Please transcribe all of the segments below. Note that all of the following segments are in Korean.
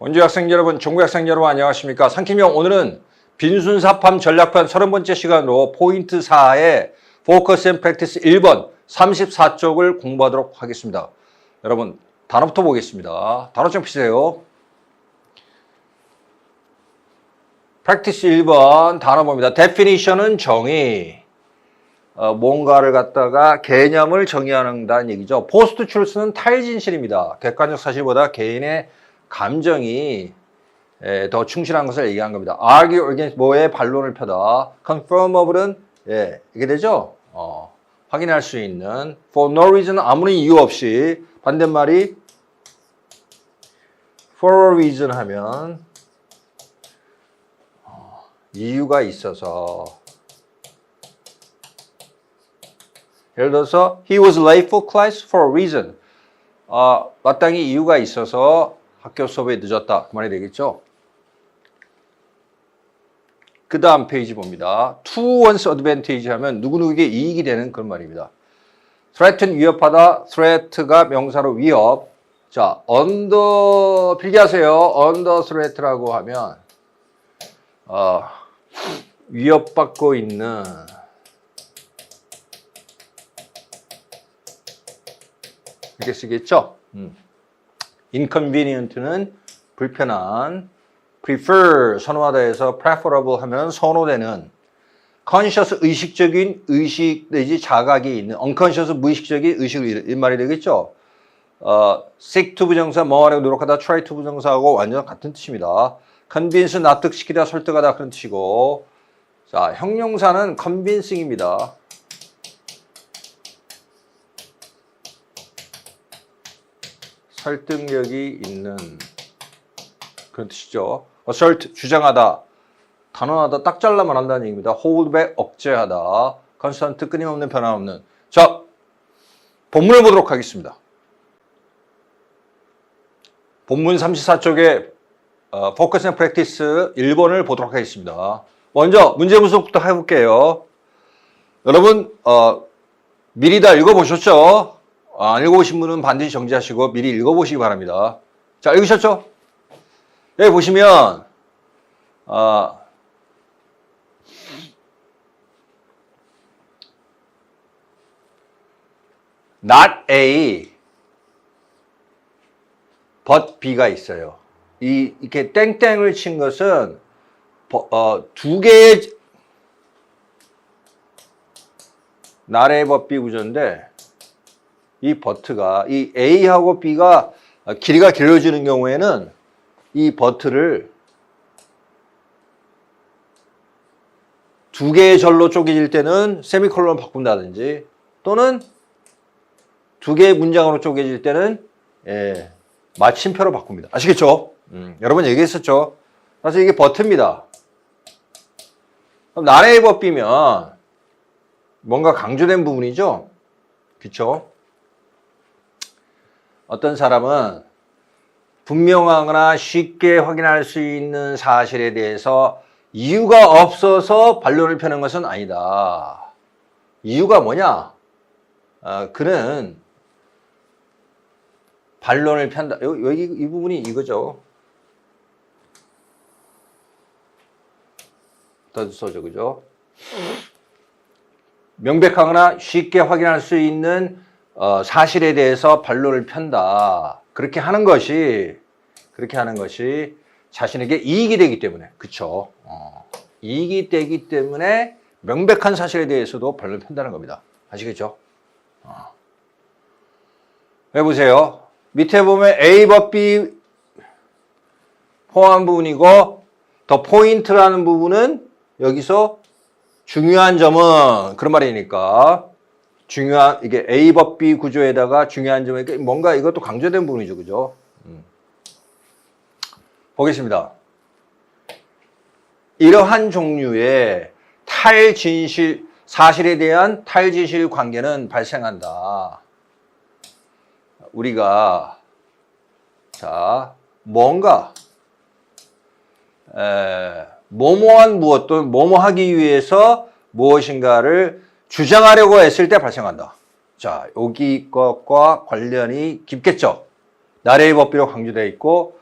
원주 학생 여러분, 전국 학생 여러분 안녕하십니까? 상킴형 오늘은 빈순사팜 전략편 30번째 시간으로 포인트 4의 포커스 앤 프랙티스 1번 34쪽을 공부하도록 하겠습니다. 여러분 단어부터 보겠습니다. 단어 좀 피세요. 프랙티스 1번 단어 봅니다. definition은 정의. 뭔가를 갖다가 개념을 정의한다는 얘기죠. 포스트 트루스는 탈진실입니다. 객관적 사실보다 개인의 감정이 더 충실한 것을 얘기한 겁니다. argue against 뭐에 반론을 펴다. confirmable은 이게 되죠. 확인할 수 있는 for no reason 아무런 이유 없이 반대말이 for a reason 하면 이유가 있어서 예를 들어서 he was late for class for a reason 마땅히 이유가 있어서 학교 수업에 늦었다 그 말이 되겠죠. 그 다음 페이지 봅니다. to one's advantage 하면 누구누구에게 이익이 되는 그런 말입니다. threaten 위협하다. threat가 명사로 위협. 자, under 필기하세요. under threat라고 하면 위협받고 있는 이렇게 쓰겠죠. inconvenient는 불편한, prefer 선호하다에서 preferable 하면 선호되는, conscious 의식적인 의식 내지 자각이 있는, unconscious 무의식적인 의식을 이 말이 되겠죠. seek to 부정사 뭐하려고 노력하다, try to 부정사하고 완전 같은 뜻입니다. convince 납득시키다, 설득하다 그런 뜻이고, 자 형용사는 convincing입니다. 설득력이 있는 그런 뜻이죠. assert 주장하다, 단언하다, 딱 잘라 말한다는 얘기입니다. hold back 억제하다, constant 끊임없는 변함없는. 자, 본문을 보도록 하겠습니다. 본문 34쪽에 포커스 앤 프랙티스 1번을 보도록 하겠습니다. 먼저 문제 분석부터 해볼게요. 여러분 미리 다 읽어보셨죠? 안 읽어보신 분은 반드시 정지하시고 미리 읽어보시기 바랍니다. 자, 읽으셨죠? 여기 보시면 not A but B가 있어요. 이렇게 땡땡을 친 것은 두 개의 not A but B 구조인데 이 버트가 이 A하고 B가 길이가 길어지는 경우에는 이 버트를 두 개의 절로 쪼개질 때는 세미콜론을 바꾼다든지 또는 두 개의 문장으로 쪼개질 때는 마침표로 바꿉니다. 아시겠죠? 여러분 얘기했었죠? 그래서 이게 버트입니다. 그럼 not A but B면 뭔가 강조된 부분이죠? 그쵸? 어떤 사람은 분명하거나 쉽게 확인할 수 있는 사실에 대해서 이유가 없어서 반론을 펴는 것은 아니다. 이유가 뭐냐? 그는 반론을 편다. 여기 이 부분이 이거죠. 더 써줘, 그죠? 명백하거나 쉽게 확인할 수 있는 사실에 대해서 반론을 편다. 그렇게 하는 것이 자신에게 이익이 되기 때문에, 그쵸? 이익이 되기 때문에 명백한 사실에 대해서도 반론을 편다는 겁니다. 아시겠죠? 해보세요. 밑에 보면 A but B 포함한 부분이고, 더 포인트라는 부분은 여기서 중요한 점은 그런 말이니까. 이게 A but B 구조에다가 중요한 점이 뭔가 이것도 강조된 부분이죠. 그죠? 보겠습니다. 이러한 종류의 탈진실, 사실에 대한 탈진실 관계는 발생한다. 우리가, 자, 뭔가, 뭐뭐한 무엇 또는 뭐뭐 하기 위해서 무엇인가를 주장하려고 했을 때 발생한다. 자, 여기 것과 관련이 깊겠죠. 나레이 법비로 강조되어 있고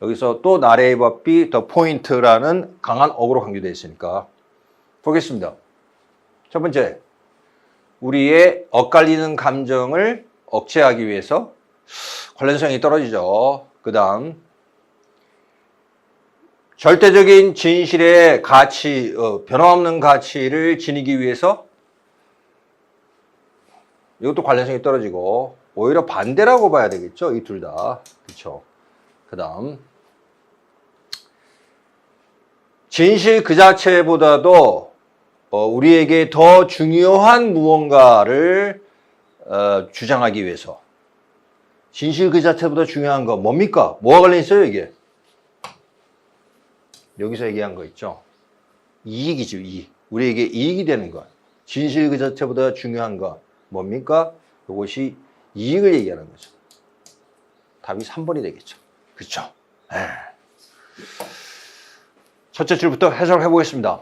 여기서 또 narrate verb the point라는 강한 어구로 강조되어 있으니까 보겠습니다. 첫 번째, 우리의 엇갈리는 감정을 억제하기 위해서 관련성이 떨어지죠. 그 다음 절대적인 진실의 가치, 변함없는 가치를 지니기 위해서 이것도 관련성이 떨어지고 오히려 반대라고 봐야 되겠죠. 이 둘 다. 그렇죠. 그 다음 진실 그 자체보다도 우리에게 더 중요한 무언가를 주장하기 위해서 진실 그 자체보다 중요한 거 뭡니까? 뭐가 관련 있어요 이게? 여기서 얘기한 거 있죠. 이익이죠. 이익. 우리에게 이익이 되는 것. 진실 그 자체보다 중요한 것 뭡니까? 이것이 이익을 얘기하는 거죠. 답이 3번이 되겠죠. 그렇죠? 첫째 줄부터 해석해 보겠습니다.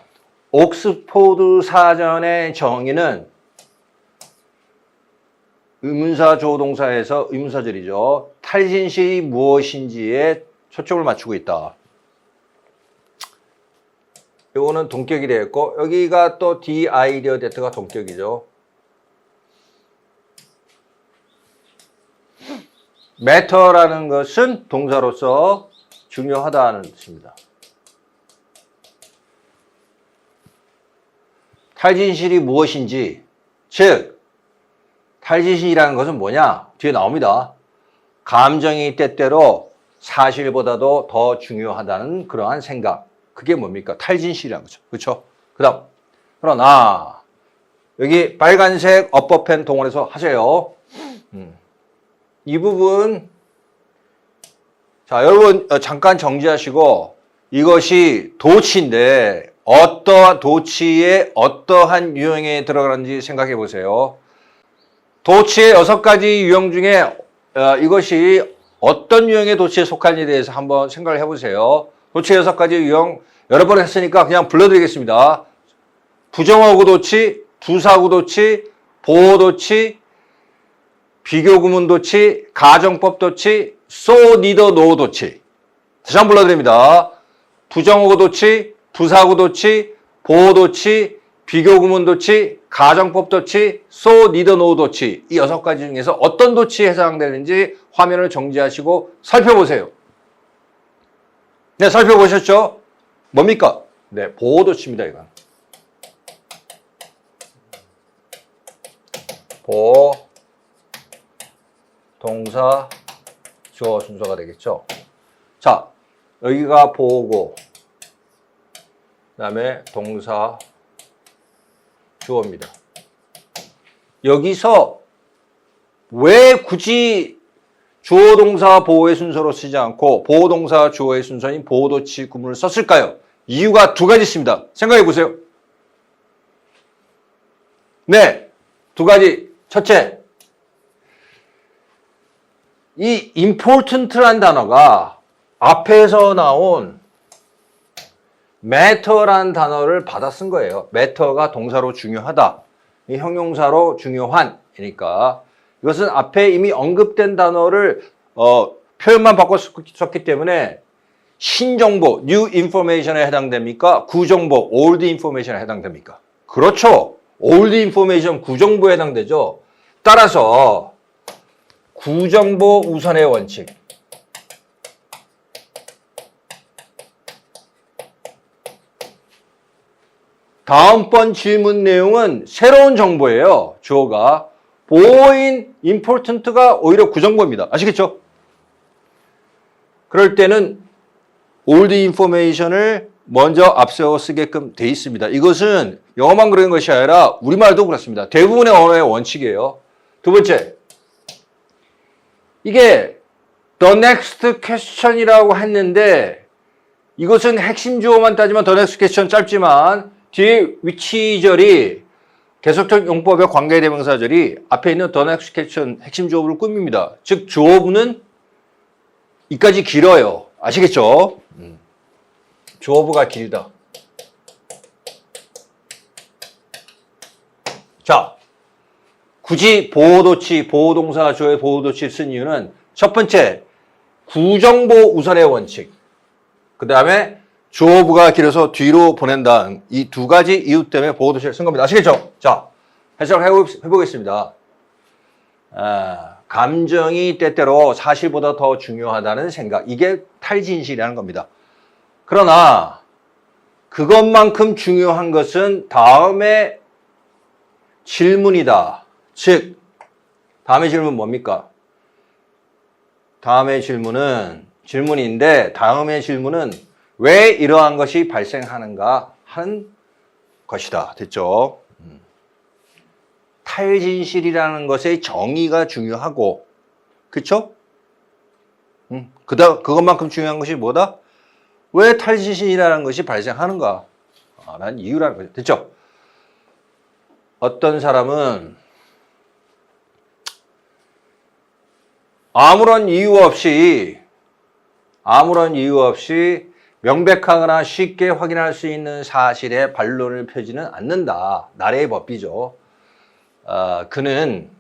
옥스포드 사전의 정의는 의문사 조동사에서 의문사절이죠. 탈진실이 무엇인지에 초점을 맞추고 있다. 이거는 동격이 되었고 여기가 또 D 아이디어 데트가 동격이죠. matter라는 것은 동사로서 중요하다는 뜻입니다. 탈진실이 무엇인지, 즉 탈진실이라는 것은 뭐냐? 뒤에 나옵니다. 감정이 때때로 사실보다도 더 중요하다는 그러한 생각. 그게 뭡니까? 탈진실이라는 거죠. 그렇죠? 그 다음 그러나 여기 빨간색 업버펜 동원해서 하세요. 이 부분 자 여러분 잠깐 정지하시고 이것이 도치인데 어떠한 도치의 어떠한 유형에 들어가는지 생각해 보세요. 도치의 6가지 유형 중에 이것이 어떤 유형의 도치에 속하는지에 대해서 한번 생각을 해보세요. 도치의 6가지 유형 여러 번 했으니까 그냥 불러드리겠습니다. 부정어구 도치, 부사구 도치, 보호 도치, 비교구문 도치, 가정법 도치, so neither no 도치. 다시 한번 불러드립니다. 부정어구 도치, 부사구 도치, 보호 도치, 비교구문 도치, 가정법 도치, so neither no 도치. 이 6가지 중에서 어떤 도치에 해당되는지 화면을 정지하시고 살펴보세요. 네, 살펴보셨죠? 뭡니까? 네, 보호 도치입니다, 이건. 보호, 동사, 주어 순서가 되겠죠. 자, 여기가 보호고, 그 다음에 동사, 주어입니다. 여기서 왜 굳이 주어, 동사, 보호의 순서로 쓰지 않고 보호, 동사, 주어의 순서인 보호, 도치, 구문을 썼을까요? 이유가 2가지 있습니다. 생각해 보세요. 네, 2가지. 첫째, 이 important란 단어가 앞에서 나온 matter란 단어를 받아 쓴 거예요. matter가 동사로 중요하다. 이 형용사로 중요한이니까 이것은 앞에 이미 언급된 단어를 표현만 바꿨기 때문에 신정보, new information에 해당됩니까? 구정보, old information에 해당됩니까? 그렇죠. old information, 구정보에 해당되죠. 따라서 구정보 우선의 원칙. 다음번 질문 내용은 새로운 정보예요. 주어가. 보호인 important가 오히려 구정보입니다. 아시겠죠? 그럴 때는 old information을 먼저 앞세워 쓰게끔 돼 있습니다. 이것은 영어만 그런 것이 아니라 우리말도 그렇습니다. 대부분의 언어의 원칙이에요. 2번째, 이게 the next question이라고 했는데 이것은 핵심 주어만 따지면 the next question 짧지만 뒤에 위치절이 계속적 용법의 관계대명사절이 앞에 있는 the next question 핵심 주어부를 꾸밉니다. 즉 주어부는 이까지 길어요. 아시겠죠? 주어부가 길다. 자, 굳이 보호도치, 보호동사 주어의 보호도치를 쓴 이유는 첫 번째, 구정보 우선의 원칙. 그 다음에 주어부가 길어서 뒤로 보낸다는 이 두 가지 이유 때문에 보호도시를 쓴 겁니다. 아시겠죠? 자, 해석해보겠습니다. 감정이 때때로 사실보다 더 중요하다는 생각. 이게 탈진실이라는 겁니다. 그러나 그것만큼 중요한 것은 다음의 질문이다. 즉, 다음의 질문 뭡니까? 다음의 질문인데 다음의 질문은 왜 이러한 것이 발생하는가 하는 것이다. 됐죠? 탈진실이라는 것의 정의가 중요하고, 그쵸? 그것만큼 중요한 것이 뭐다? 왜 탈진실이라는 것이 발생하는가? 라는 이유라는 거죠. 됐죠? 어떤 사람은 아무런 이유 없이 명백하거나 쉽게 확인할 수 있는 사실에 반론을 펴지는 않는다. 나래의 법비죠. 그는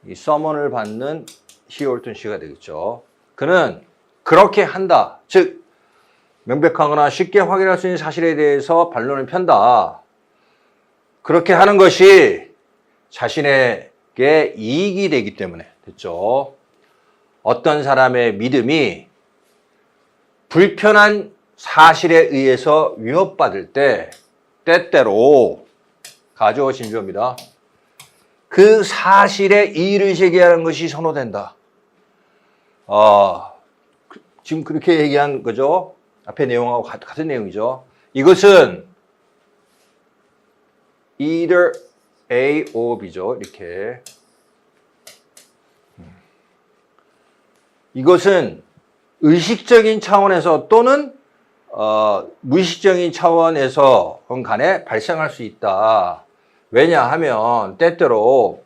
이 서먼을 받는 히올튼 씨가 되겠죠. 그는 그렇게 한다. 즉, 명백하거나 쉽게 확인할 수 있는 사실에 대해서 반론을 편다. 그렇게 하는 것이 자신에게 이익이 되기 때문에. 됐죠? 어떤 사람의 믿음이 불편한 사실에 의해서 위협받을 때 때때로 가져오 진주입니다. 그 사실에 이의를 제기하는 것이 선호된다. 지금 그렇게 얘기한 거죠. 앞에 내용하고 같은 내용이죠. 이것은 either A or B죠. 이렇게. 이것은 의식적인 차원에서 또는 무의식적인 차원에서 간에 발생할 수 있다. 왜냐하면 때때로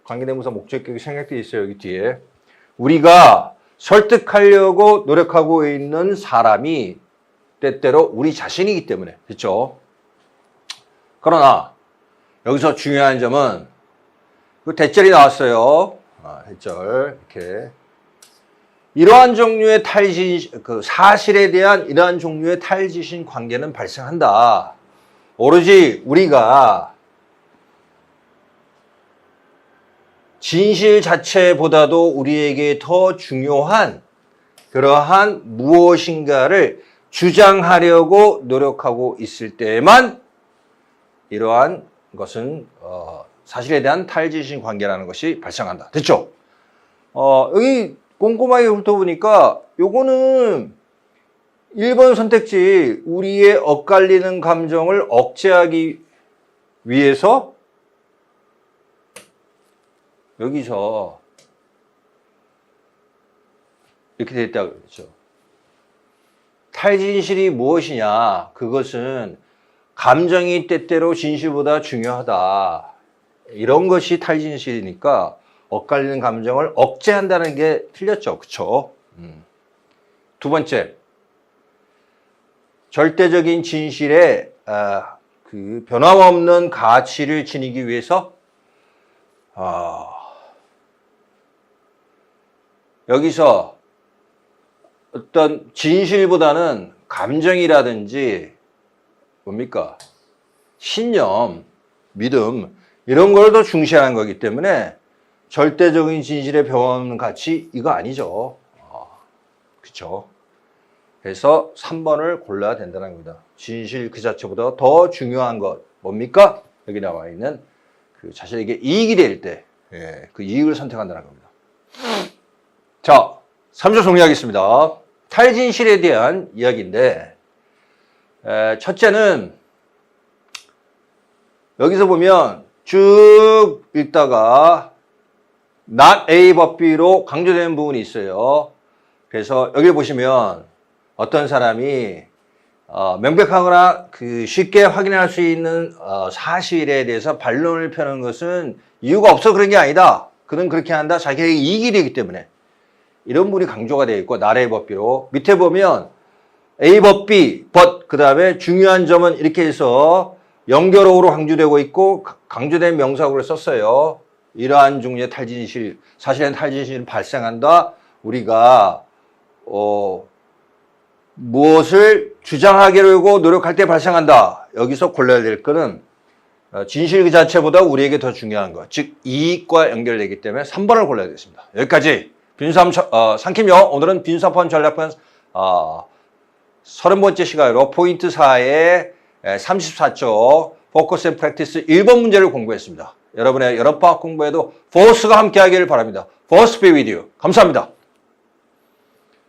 관계대명사 목적격이 생략되어 있어요. 여기 뒤에. 우리가 설득하려고 노력하고 있는 사람이 때때로 우리 자신이기 때문에. 그렇죠? 그러나 여기서 중요한 점은 그 대절이 나왔어요. 대절 이렇게. 이러한 종류의 그 사실에 대한 이러한 종류의 탈지신 관계는 발생한다. 오로지 우리가 진실 자체보다도 우리에게 더 중요한 그러한 무엇인가를 주장하려고 노력하고 있을 때에만 이러한 것은 사실에 대한 탈지신 관계라는 것이 발생한다. 됐죠? 여기 꼼꼼하게 훑어보니까 요거는 1번 선택지 우리의 엇갈리는 감정을 억제하기 위해서 여기서 이렇게 되어 있다고 그랬죠. 탈진실이 무엇이냐? 그것은 감정이 때때로 진실보다 중요하다. 이런 것이 탈진실이니까 엇갈리는 감정을 억제한다는 게 틀렸죠. 그쵸? 두 번째, 절대적인 진실에 그 변함없는 가치를 지니기 위해서 여기서 어떤 진실보다는 감정이라든지 뭡니까? 신념, 믿음 이런 걸 더 중시하는 거기 때문에 절대적인 진실의 변함없는 가치 이거 아니죠. 그렇죠? 그래서 3번을 골라야 된다는 겁니다. 진실 그 자체보다 더 중요한 것 뭡니까? 여기 나와 있는 그 자신에게 이익이 될 때 그 이익을 선택한다는 겁니다. 자, 3조 정리하겠습니다. 탈진실에 대한 이야기인데 첫째는 여기서 보면 쭉 읽다가 not A but B로 강조되는 부분이 있어요. 그래서 여기 보시면 어떤 사람이 명백하거나 그 쉽게 확인할 수 있는 사실에 대해서 반론을 펴는 것은 이유가 없어 그런 게 아니다. 그는 그렇게 한다. 자기에게 이익이 되기 때문에. 이런 부분이 강조가 되어 있고 나래의 법비로 밑에 보면 A but B, but 그 다음에 중요한 점은 이렇게 해서 연결어로 강조되고 있고 강조된 명사구를 썼어요. 이러한 종류의 탈진실, 사실은 탈진실은 발생한다. 우리가 무엇을 주장하려고 노력할 때 발생한다. 여기서 골라야 될 거는 진실 그 자체보다 우리에게 더 중요한 것, 즉 이익과 연결되기 때문에 3번을 골라야 되겠습니다. 여기까지 빈수함 상킴요. 오늘은 빈수함 전략편 30번째 시간으로 포인트 4의 34쪽 포커스 앤 프랙티스 1번 문제를 공부했습니다. 여러분의 여러 과학 공부에도 포스가 함께하기를 바랍니다. 포스 be with you. 감사합니다.